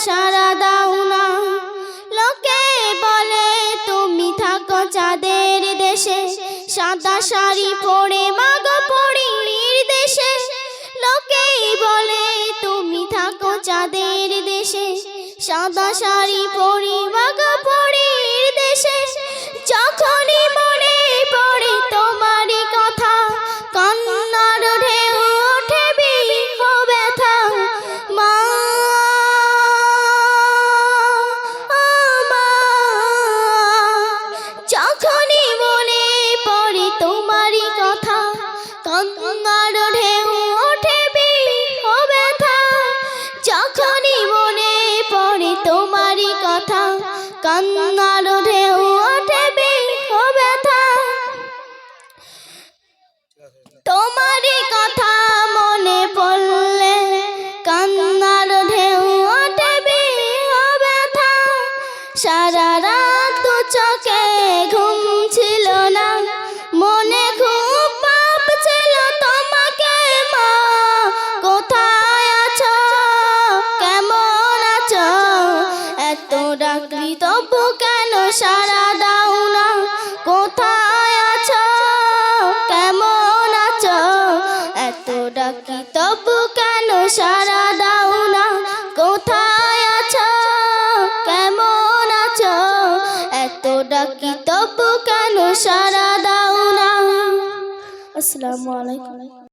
সাড়া দাও না। লোকে বলে তুমি থাকো চাঁদের দেশে, সাদা শাড়ি পরে মাগো পরীর দেশে। লোকেই বলে তুমি থাকো চাঁদের দেশে, সাদা শাড়ি পরে মাগো পরীর দেশে। যখনই মনে পড়ে তোমারই কথা, কান্নার ঢেউ ওঠে বিহ ব্যথা। মা যখনই মনে পড়ে তোমারই কথা, কান্নার ঢেউ ওঠে বিহ ব্যথা। যখনই মনে পড়ে তোমারই কথা, কান্নার ঢেউ ওঠে বিহ ব্যথা। তোমারই কথা মনে পড়লে কান্নার ঢেউ ওঠে বিহ ব্যথা। সারা রাত দু চোখে ঘুম ছিল না, মনে খুব পাপ ছিল তোমাকে। মা কোথায় আছো, কেমন আছো? এত ডাকলি তবু কেন সাড়া দাও না? কোথায় আছো, কেমন আছো? এত ডাকি তবু কেন সাড়া দাও না? কোথায় আছো, কেমন আছো? এত ডাকি তবু কেন সাড়া দাও না? আসসালামু আলাইকুম।